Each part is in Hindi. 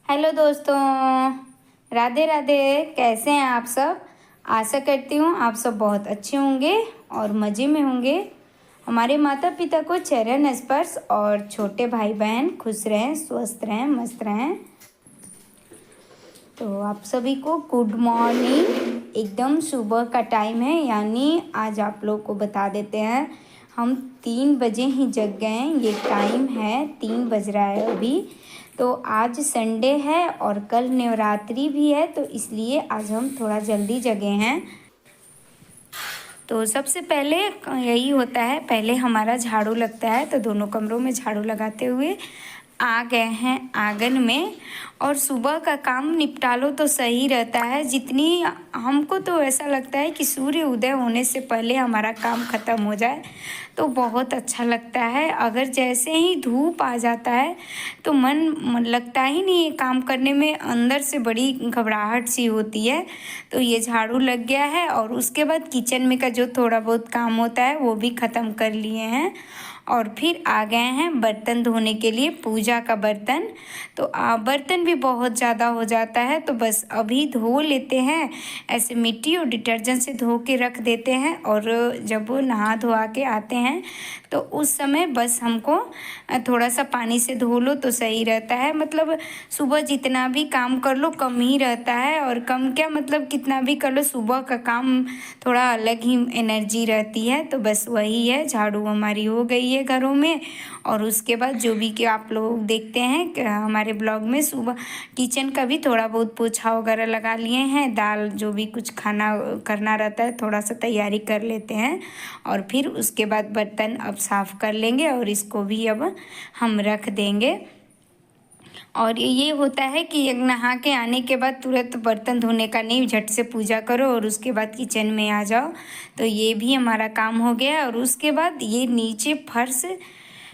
हेलो दोस्तों, राधे राधे। कैसे हैं आप सब? आशा करती हूँ आप सब बहुत अच्छे होंगे और मज़े में होंगे। हमारे माता पिता को चरण स्पर्श और छोटे भाई बहन खुश रहें, स्वस्थ रहें, मस्त रहें। तो आप सभी को गुड मॉर्निंग। एकदम सुबह का टाइम है, यानी आज आप लोग को बता देते हैं हम 3 बजे ही जग गए हैं। ये टाइम है 3 बज रहा है अभी। तो आज संडे है और कल नवरात्रि भी है, तो इसलिए आज हम थोड़ा जल्दी जगे हैं। तो सबसे पहले यही होता है, पहले हमारा झाड़ू लगता है। तो दोनों कमरों में झाड़ू लगाते हुए आ गए हैं आंगन में। और सुबह का काम निपटा लो तो सही रहता है। जितनी हमको तो ऐसा लगता है कि सूर्य उदय होने से पहले हमारा काम ख़त्म हो जाए तो बहुत अच्छा लगता है। अगर जैसे ही धूप आ जाता है तो मन लगता ही नहीं है काम करने में, अंदर से बड़ी घबराहट सी होती है। तो ये झाड़ू लग गया है और उसके बाद किचन में का जो थोड़ा बहुत काम होता है वो भी ख़त्म कर लिए हैं। और फिर आ गए हैं बर्तन धोने के लिए, पूजा का बर्तन। तो बर्तन भी बहुत ज़्यादा हो जाता है, तो बस अभी धो लेते हैं। ऐसे मिट्टी और डिटर्जेंट से धो के रख देते हैं, और जब वो नहा धोआ के आते हैं तो उस समय बस हमको थोड़ा सा पानी से धो लो तो सही रहता है। मतलब सुबह जितना भी काम कर लो कम ही रहता है, और कम क्या मतलब कितना भी कर लो, सुबह का काम थोड़ा अलग ही एनर्जी रहती है। तो बस वही है, झाड़ू हमारी हो गई है घरों में। और उसके बाद जो भी कि आप लोग देखते हैं हमारे ब्लॉग में, सुबह किचन का भी थोड़ा बहुत पोछा वगैरह लगा लिए हैं। दाल जो भी कुछ खाना करना रहता है थोड़ा सा तैयारी कर लेते हैं, और फिर उसके बाद बर्तन अब साफ़ कर लेंगे और इसको भी अब हम रख देंगे। और ये होता है कि नहा के आने के बाद तुरंत बर्तन धोने का नहीं, झट से पूजा करो और उसके बाद किचन में आ जाओ। तो ये भी हमारा काम हो गया। और उसके बाद ये नीचे फर्श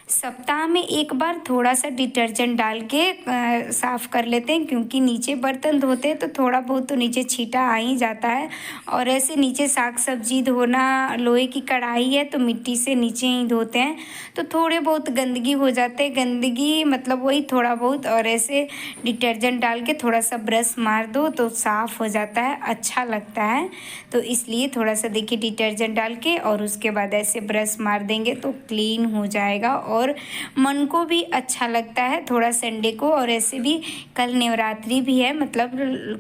सप्ताह में एक बार थोड़ा सा डिटर्जेंट डाल के साफ़ कर लेते हैं, क्योंकि नीचे बर्तन धोते हैं तो थोड़ा बहुत तो नीचे छींटा आ ही जाता है। और ऐसे नीचे साग सब्जी धोना, लोहे की कढ़ाई है तो मिट्टी से नीचे ही धोते हैं, तो थोड़े बहुत गंदगी हो जाते हैं। गंदगी मतलब वही थोड़ा बहुत, और ऐसे डिटर्जेंट डाल के थोड़ा सा ब्रश मार दो तो साफ़ हो जाता है, अच्छा लगता है। तो इसलिए थोड़ा सा देखिए डिटर्जेंट डाल के और उसके बाद ऐसे ब्रश मार देंगे तो क्लीन हो जाएगा और मन को भी अच्छा लगता है थोड़ा संडे को। और ऐसे भी कल नवरात्रि भी है, मतलब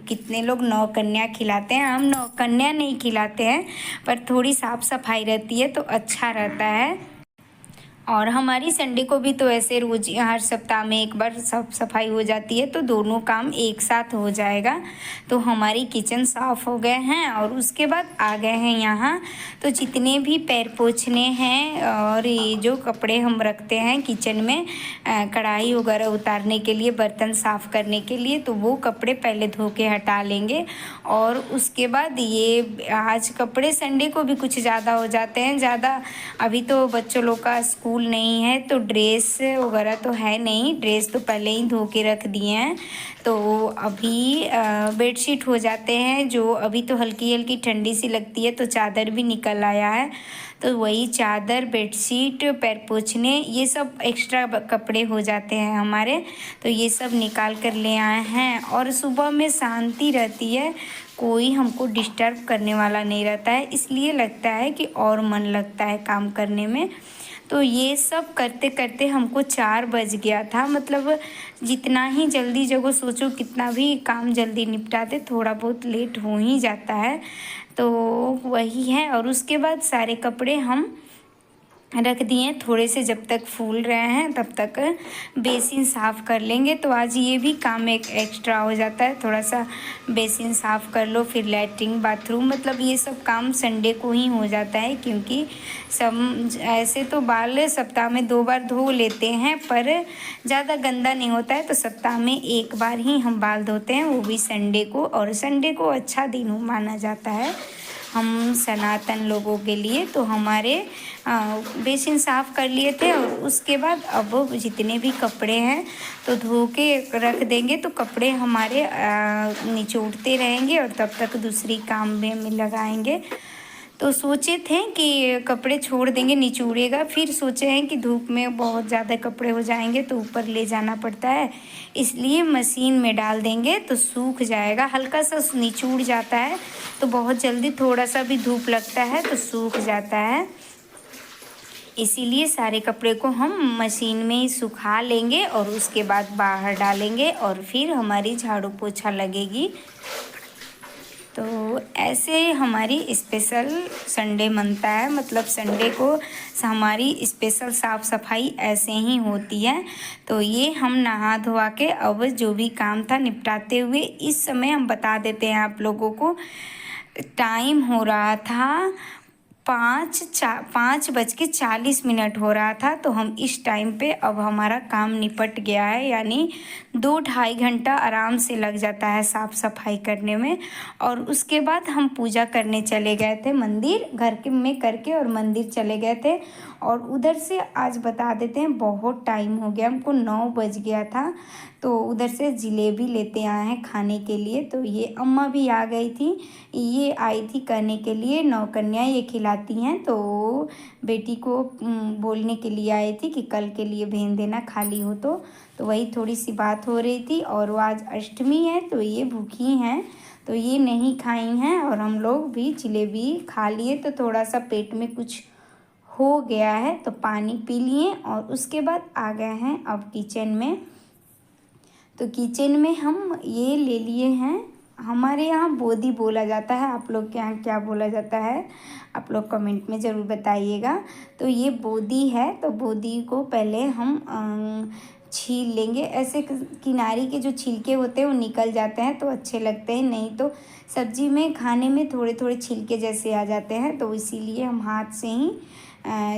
कितने लोग नौ कन्या खिलाते हैं, हम नौ कन्या नहीं खिलाते हैं, पर थोड़ी साफ सफाई रहती है तो अच्छा रहता है। और हमारी संडे को भी तो ऐसे रोज हर सप्ताह में एक बार साफ सफाई हो जाती है, तो दोनों काम एक साथ हो जाएगा। तो हमारी किचन साफ़ हो गए हैं और उसके बाद आ गए हैं यहाँ। तो जितने भी पैर पोछने हैं और ये जो कपड़े हम रखते हैं किचन में कढ़ाई वगैरह उतारने के लिए, बर्तन साफ़ करने के लिए, तो वो कपड़े पहले धो के हटा लेंगे। और उसके बाद ये आज कपड़े संडे को भी कुछ ज़्यादा हो जाते हैं, ज़्यादा अभी तो बच्चों लोग का स्कूल नहीं है तो ड्रेस वगैरह तो है नहीं, ड्रेस तो पहले ही धो के रख दिए हैं। तो अभी बेडशीट हो जाते हैं, जो अभी तो हल्की हल्की ठंडी सी लगती है तो चादर भी निकल आया है, तो वही चादर, बेडशीट, पैर पोछने, ये सब एक्स्ट्रा कपड़े हो जाते हैं हमारे। तो ये सब निकाल कर ले आए हैं। और सुबह में शांति रहती है, कोई हमको डिस्टर्ब करने वाला नहीं रहता है, इसलिए लगता है कि और मन लगता है काम करने में। तो ये सब करते करते हमको 4 बज गया था। मतलब जितना ही जल्दी जगो, सोचो कितना भी काम जल्दी निपटा दे, थोड़ा बहुत लेट हो ही जाता है। तो वही है। और उसके बाद सारे कपड़े हम रख दिए थोड़े से, जब तक फूल रहे हैं तब तक बेसिन साफ़ कर लेंगे। तो आज ये भी काम एक एक्स्ट्रा हो जाता है, थोड़ा सा बेसिन साफ़ कर लो, फिर लैट्रिन बाथरूम, मतलब ये सब काम संडे को ही हो जाता है। क्योंकि सब ऐसे तो बाल सप्ताह में 2 बार धो लेते हैं, पर ज़्यादा गंदा नहीं होता है, तो सप्ताह में एक बार ही हम बाल धोते हैं, वो भी संडे को। और संडे को अच्छा दिन माना जाता है हम सनातन लोगों के लिए। तो हमारे बेसिन साफ़ कर लिए थे, और उसके बाद अब जितने भी कपड़े हैं तो धो के रख देंगे, तो कपड़े हमारे निचोड़ते रहेंगे और तब तक दूसरी काम में लगाएंगे। तो सोचे थे कि कपड़े छोड़ देंगे, निचोड़ेगा, फिर सोचे हैं कि धूप में बहुत ज़्यादा कपड़े हो जाएंगे तो ऊपर ले जाना पड़ता है, इसलिए मशीन में डाल देंगे तो सूख जाएगा। हल्का सा निचोड़ जाता है तो बहुत जल्दी, थोड़ा सा भी धूप लगता है तो सूख जाता है। इसीलिए सारे कपड़े को हम मशीन में ही सुखा लेंगे और उसके बाद बाहर डालेंगे और फिर हमारी झाड़ू पोछा लगेगी। तो ऐसे हमारी स्पेशल संडे बनता है, मतलब संडे को हमारी स्पेशल साफ़ सफाई ऐसे ही होती है। तो ये हम नहा धोवा के अब जो भी काम था निपटाते हुए इस समय हम बता देते हैं आप लोगों को। टाइम हो रहा था 5:40 हो रहा था। तो हम इस टाइम पे अब हमारा काम निपट गया है, यानी 2-2.5 घंटा आराम से लग जाता है साफ़ सफाई करने में। और उसके बाद हम पूजा करने चले गए थे मंदिर, घर के में करके और मंदिर चले गए थे। और उधर से आज बता देते हैं बहुत टाइम हो गया, हमको 9 बज गया था। तो उधर से जलेबी लेते आए हैं खाने के लिए। तो ये अम्मा भी आ गई थी, ये आई थी करने के लिए, नौकन्या ये खिलाती हैं। तो बेटी को बोलने के लिए आई थी कि कल के लिए भेज देना खाली हो तो वही थोड़ी सी बात हो रही थी। और वो आज अष्टमी है तो ये भूखी हैं, तो ये नहीं खाई हैं और हम लोग भी जलेबी खा लिए। तो थोड़ा सा पेट में कुछ हो गया है तो पानी पी लिए और उसके बाद आ गए हैं अब किचन में। तो किचन में हम ये ले लिए हैं, हमारे यहाँ बोदी बोला जाता है, आप लोग के यहाँ क्या बोला जाता है आप लोग कमेंट में ज़रूर बताइएगा। तो ये बोदी है, तो बोदी को पहले हम छील लेंगे। ऐसे किनारे के जो छिलके होते हैं वो निकल जाते हैं तो अच्छे लगते हैं, नहीं तो सब्जी में खाने में थोड़े थोड़े छिलके जैसे आ जाते हैं। तो इसीलिए हम हाथ से ही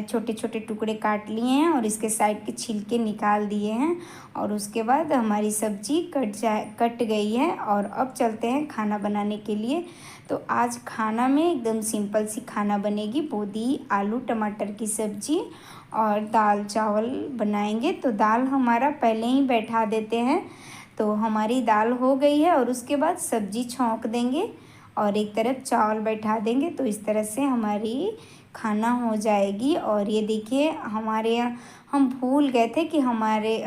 छोटे छोटे टुकड़े काट लिए हैं और इसके साइड के छिलके निकाल दिए हैं। और उसके बाद हमारी सब्जी कट गई है। और अब चलते हैं खाना बनाने के लिए। तो आज खाना में एकदम सिंपल सी खाना बनेगी, बोदी आलू टमाटर की सब्जी और दाल चावल बनाएंगे। तो दाल हमारा पहले ही बैठा देते हैं, तो हमारी दाल हो गई है और उसके बाद सब्जी छौंक देंगे और एक तरफ चावल बैठा देंगे। तो इस तरह से हमारी खाना हो जाएगी। और ये देखिए हमारे यहाँ हम भूल गए थे कि हमारे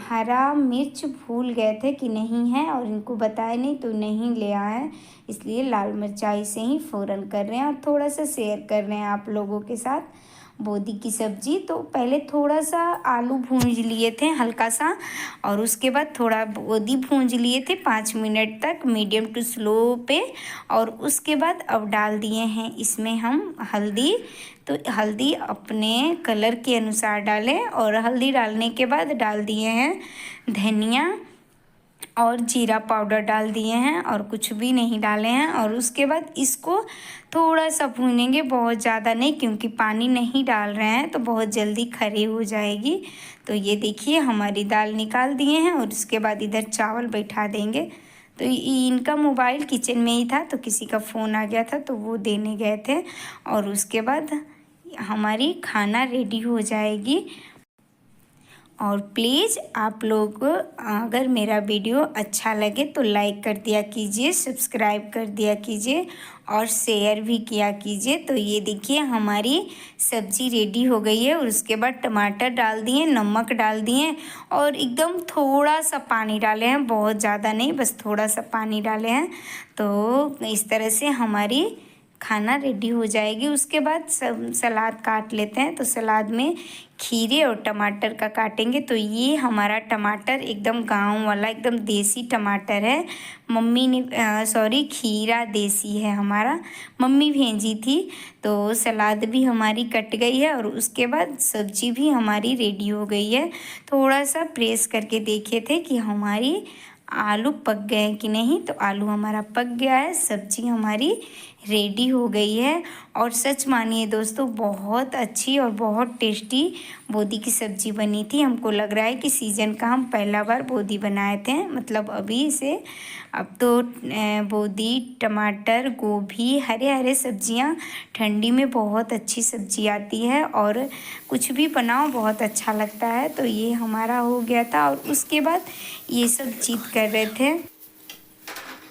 हरा मिर्च भूल गए थे कि नहीं है और इनको बताए नहीं तो नहीं ले आए, इसलिए लाल मिर्चाई से ही फ़ौरन कर रहे हैं और थोड़ा सा शेयर कर रहे हैं आप लोगों के साथ बोदी की सब्ज़ी। तो पहले थोड़ा सा आलू भूंज लिए थे हल्का सा और उसके बाद थोड़ा बोदी भूंज लिए थे 5 मिनट तक मीडियम टू स्लो पे। और उसके बाद अब डाल दिए हैं इसमें हम हल्दी। तो हल्दी अपने कलर के अनुसार डालें और हल्दी डालने के बाद डाल दिए हैं धनिया और जीरा पाउडर डाल दिए हैं और कुछ भी नहीं डाले हैं। और उसके बाद इसको थोड़ा सा भूनेंगे, बहुत ज़्यादा नहीं, क्योंकि पानी नहीं डाल रहे हैं तो बहुत जल्दी खरी हो जाएगी। तो ये देखिए हमारी दाल निकाल दिए हैं और उसके बाद इधर चावल बैठा देंगे। तो इनका मोबाइल किचन में ही था तो किसी का फ़ोन आ गया था तो वो देने गए थे। और उसके बाद हमारी खाना रेडी हो जाएगी। और प्लीज़ आप लोग अगर मेरा वीडियो अच्छा लगे तो लाइक कर दिया कीजिए, सब्सक्राइब कर दिया कीजिए और शेयर भी किया कीजिए। तो ये देखिए हमारी सब्ज़ी रेडी हो गई है और उसके बाद टमाटर डाल दिए, नमक डाल दिए और एकदम थोड़ा सा पानी डाले हैं, बहुत ज़्यादा नहीं, बस थोड़ा सा पानी डाले हैं। तो इस तरह से हमारी खाना रेडी हो जाएगी। उसके बाद सलाद काट लेते हैं। तो सलाद में खीरे और टमाटर का काटेंगे। तो ये हमारा टमाटर एकदम गांव वाला एकदम देसी टमाटर है, मम्मी ने खीरा देसी है हमारा, मम्मी भेजी थी। तो सलाद भी हमारी कट गई है और उसके बाद सब्जी भी हमारी रेडी हो गई है। थोड़ा सा प्रेस करके देखे थे कि हमारी आलू पक गए हैं कि नहीं, तो आलू हमारा पक गया है, सब्जी हमारी रेडी हो गई है। और सच मानिए दोस्तों बहुत अच्छी और बहुत टेस्टी बोदी की सब्ज़ी बनी थी। हमको लग रहा है कि सीज़न का हम पहला बार बोदी बनाए थे, मतलब अभी से। अब तो बोदी, टमाटर, गोभी, हरे हरे सब्जियां ठंडी में बहुत अच्छी सब्ज़ी आती है और कुछ भी बनाओ बहुत अच्छा लगता है। तो ये हमारा हो गया था और उसके बाद ये सब जीत कर रहे थे।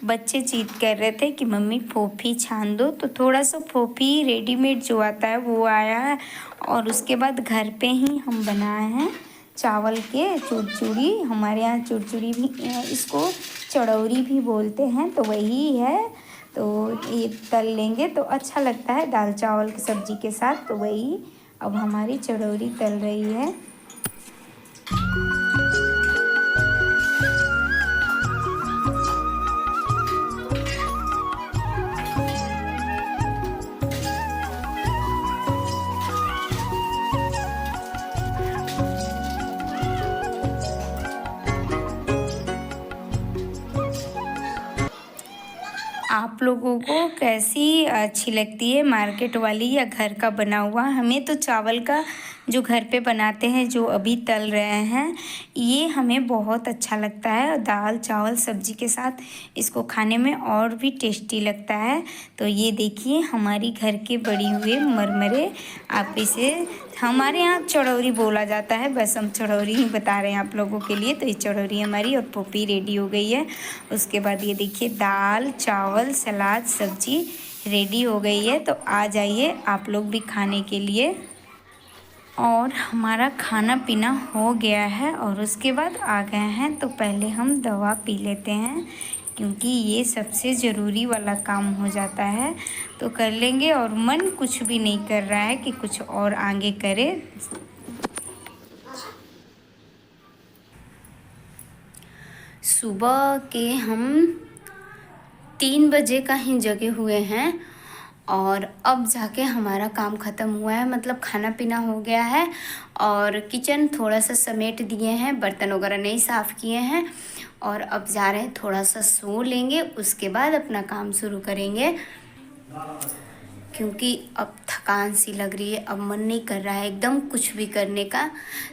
बच्चे जिद कर रहे थे कि मम्मी फोफी छान दो, तो थोड़ा सा फोफी रेडीमेड जो आता है वो आया है। और उसके बाद घर पे ही हम बनाए हैं चावल के चुरचुरी। हमारे यहाँ चुरचुरी भी, इसको चड़ौरी भी बोलते हैं, तो वही है। तो ये तल लेंगे तो अच्छा लगता है दाल चावल की सब्ज़ी के साथ। तो वही अब हमारी चड़ौरी तल रही है। आप लोगों को कैसी अच्छी लगती है, मार्केट वाली या घर का बना हुआ? हमें तो चावल का जो घर पे बनाते हैं, जो अभी तल रहे हैं, ये हमें बहुत अच्छा लगता है। और दाल चावल सब्जी के साथ इसको खाने में और भी टेस्टी लगता है। तो ये देखिए हमारी घर के बड़ी हुए मरमरे, आप इसे हमारे यहाँ चड़ौरी बोला जाता है, बस हम चड़ौरी ही बता रहे हैं आप लोगों के लिए। तो ये चड़ौरी हमारी और पोपी रेडी हो गई है। उसके बाद ये देखिए दाल चावल सलाद सब्जी रेडी हो गई है। तो आ जाइए आप लोग भी खाने के लिए। और हमारा खाना पीना हो गया है और उसके बाद आ गए हैं, तो पहले हम दवा पी लेते हैं, क्योंकि ये सबसे ज़रूरी वाला काम हो जाता है। तो कर लेंगे, और मन कुछ भी नहीं कर रहा है कि कुछ और आगे करे। सुबह के हम 3 बजे का ही जगे हुए हैं और अब जाके हमारा काम ख़त्म हुआ है, मतलब खाना पीना हो गया है। और किचन थोड़ा सा समेट दिए हैं, बर्तन वगैरह नहीं साफ़ किए हैं। और अब जा रहे हैं थोड़ा सा सो लेंगे, उसके बाद अपना काम शुरू करेंगे, क्योंकि अब थकान सी लग रही है, अब मन नहीं कर रहा है एकदम कुछ भी करने का।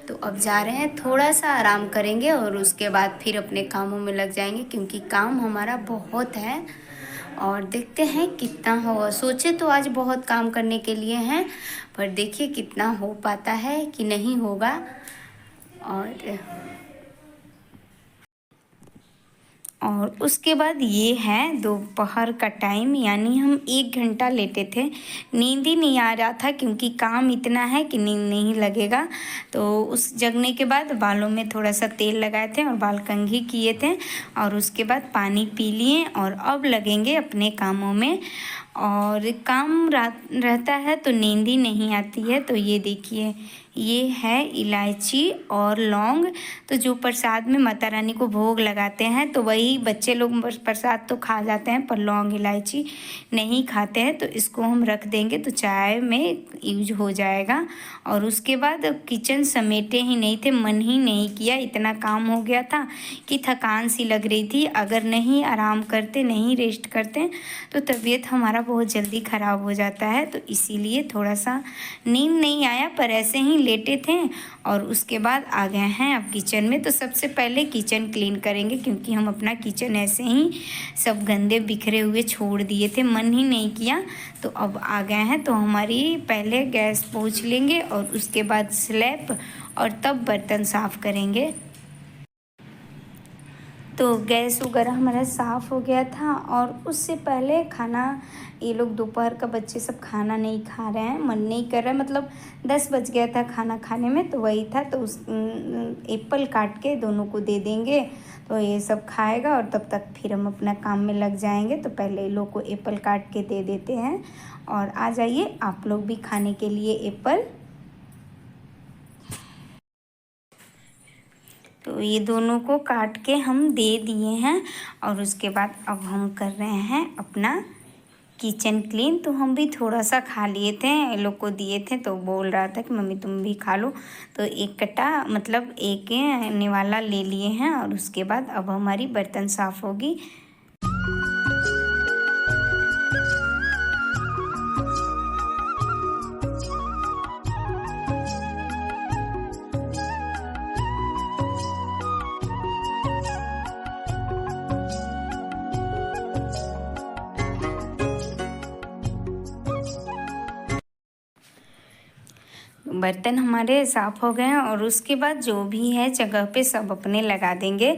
तो अब जा रहे हैं थोड़ा सा आराम करेंगे और उसके बाद फिर अपने कामों में लग जाएंगे, क्योंकि काम हमारा बहुत है। और देखते हैं कितना होगा। सोचे तो आज बहुत काम करने के लिए हैं, पर देखिए कितना हो पाता है कि नहीं होगा। और उसके बाद ये है दोपहर का टाइम, यानी हम 1 घंटा लेटे थे। नींद ही नहीं आ रहा था, क्योंकि काम इतना है कि नींद नहीं लगेगा। तो उस जगने के बाद बालों में थोड़ा सा तेल लगाए थे और बाल कंघी किए थे, और उसके बाद पानी पी लिए और अब लगेंगे अपने कामों में। और काम रहता है तो नींद ही नहीं आती है। तो ये देखिए ये है इलायची और लौंग, तो जो प्रसाद में माता रानी को भोग लगाते हैं, तो वही बच्चे लोग प्रसाद तो खा जाते हैं, पर लौंग इलायची नहीं खाते हैं। तो इसको हम रख देंगे तो चाय में यूज हो जाएगा। और उसके बाद किचन समेटे ही नहीं थे, मन ही नहीं किया, इतना काम हो गया था कि थकान सी लग रही थी। अगर नहीं आराम करते, नहीं रेस्ट करते, तो तबीयत हमारा बहुत जल्दी ख़राब हो जाता है। तो इसीलिए थोड़ा सा नींद नहीं आया, पर ऐसे ही लेटे थे। और उसके बाद आ गए हैं अब किचन में। तो सबसे पहले किचन क्लीन करेंगे, क्योंकि हम अपना किचन ऐसे ही सब गंदे बिखरे हुए छोड़ दिए थे, मन ही नहीं किया। तो अब आ गए हैं, तो हमारी पहले गैस पोंछ लेंगे और उसके बाद स्लैब, और तब बर्तन साफ़ करेंगे। तो गैस वगैरह हमारा साफ़ हो गया था। और उससे पहले खाना, ये लोग दोपहर का बच्चे सब खाना नहीं खा रहे हैं, मन नहीं कर रहा है, मतलब 10 बज गया था खाना खाने में। तो वही था, तो उस एप्पल काट के दोनों को दे देंगे, तो ये सब खाएगा और तब तक फिर हम अपना काम में लग जाएंगे। तो पहले ये लोग को एप्पल काट के दे देते हैं। और आ जाइए आप लोग भी खाने के लिए एप्पल। तो ये दोनों को काट के हम दे दिए हैं। और उसके बाद अब हम कर रहे हैं अपना किचन क्लीन। तो हम भी थोड़ा सा खा लिए थे, ये लोग को दिए थे, तो बोल रहा था कि मम्मी तुम भी खा लो। तो एक कट्टा, मतलब एक निवाला ले लिए हैं। और उसके बाद अब हमारी बर्तन साफ़ होगी। बर्तन हमारे साफ़ हो गए हैं और उसके बाद जो भी है जगह पे सब अपने लगा देंगे।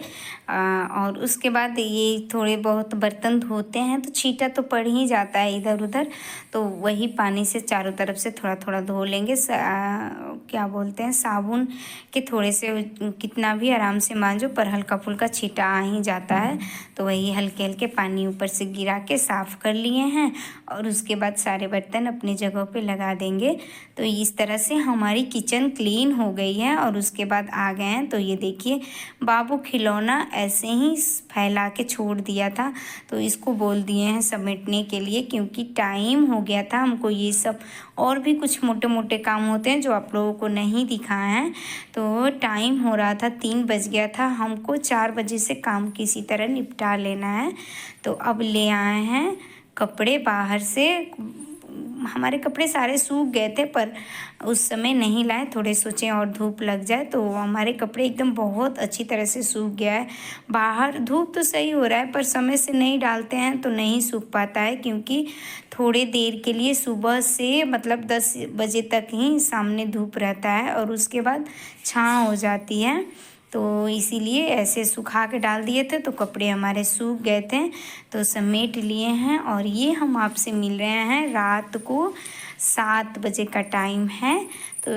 और उसके बाद ये थोड़े बहुत बर्तन धोते हैं तो छींटा तो पड़ ही जाता है इधर उधर, तो वही पानी से चारों तरफ से थोड़ा थोड़ा धो लेंगे। क्या बोलते हैं, साबुन के थोड़े से कितना भी आराम से मांजो पर हल्का फुल्का छींटा आ ही जाता है, तो वही हल्के हल्के पानी ऊपर से गिरा के साफ़ कर लिए हैं और उसके बाद सारे बर्तन अपनी जगह पे लगा देंगे। तो इस तरह से हमारी किचन क्लीन हो गई है। और उसके बाद आ गए हैं तो ये देखिए बाबू खिलौना ऐसे ही फैला के छोड़ दिया था, तो इसको बोल दिए हैं समेटने के लिए, क्योंकि टाइम हो गया था हमको ये सब और भी कुछ मोटे मोटे काम होते हैं जो आप लोगों को नहीं दिखाए हैं। तो टाइम हो रहा था 3 बज गया था, हमको 4 बजे से काम किसी तरह निपटा लेना है। तो अब ले आए हैं कपड़े बाहर से। हमारे कपड़े सारे सूख गए थे पर उस समय नहीं लाए, थोड़े सोचे और धूप लग जाए, तो हमारे कपड़े एकदम बहुत अच्छी तरह से सूख गया है। बाहर धूप तो सही हो रहा है पर समय से नहीं डालते हैं तो नहीं सूख पाता है, क्योंकि थोड़े देर के लिए सुबह से मतलब 10 बजे तक ही सामने धूप रहता है और उसके बाद छाँव हो जाती है। तो इसीलिए ऐसे सुखा के डाल दिए थे तो कपड़े हमारे सूख गए थे, तो समेट लिए हैं। और ये हम आपसे मिल रहे हैं रात को 7 बजे का टाइम है। तो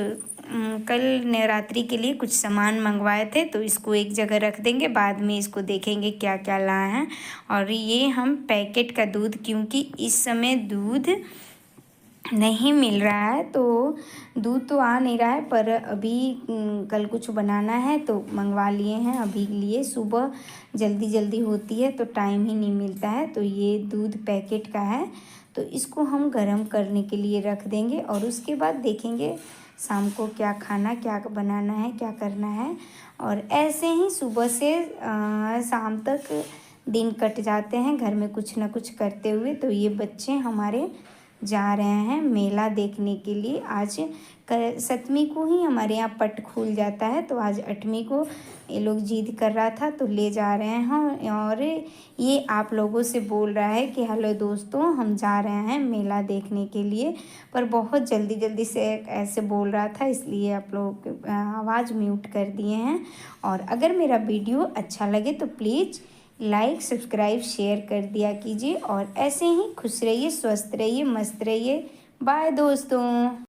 कल नवरात्रि के लिए कुछ सामान मंगवाए थे तो इसको एक जगह रख देंगे, बाद में इसको देखेंगे क्या क्या लाए हैं। और ये हम पैकेट का दूध, क्योंकि इस समय दूध नहीं मिल रहा है तो दूध तो आ नहीं रहा है, पर अभी कल कुछ बनाना है तो मंगवा लिए हैं अभी लिए। सुबह जल्दी जल्दी होती है तो टाइम ही नहीं मिलता है। तो ये दूध पैकेट का है तो इसको हम गर्म करने के लिए रख देंगे और उसके बाद देखेंगे शाम को क्या खाना, क्या बनाना है, क्या करना है। और ऐसे ही सुबह से शाम तक दिन कट जाते हैं घर में कुछ ना कुछ करते हुए। तो ये बच्चे हमारे जा रहे हैं मेला देखने के लिए। आज 7वीं को ही हमारे यहाँ पट खुल जाता है, तो आज 8वीं को ये लोग जिद कर रहा था तो ले जा रहे हैं। और ये आप लोगों से बोल रहा है कि हेलो दोस्तों, हम जा रहे हैं मेला देखने के लिए, पर बहुत जल्दी जल्दी से ऐसे बोल रहा था इसलिए आप लोग आवाज़ म्यूट कर दिए हैं। और अगर मेरा वीडियो अच्छा लगे तो प्लीज़ लाइक, सब्सक्राइब, शेयर कर दिया कीजिए। और ऐसे ही खुश रहिए, स्वस्थ रहिए, मस्त रहिए। बाय दोस्तों।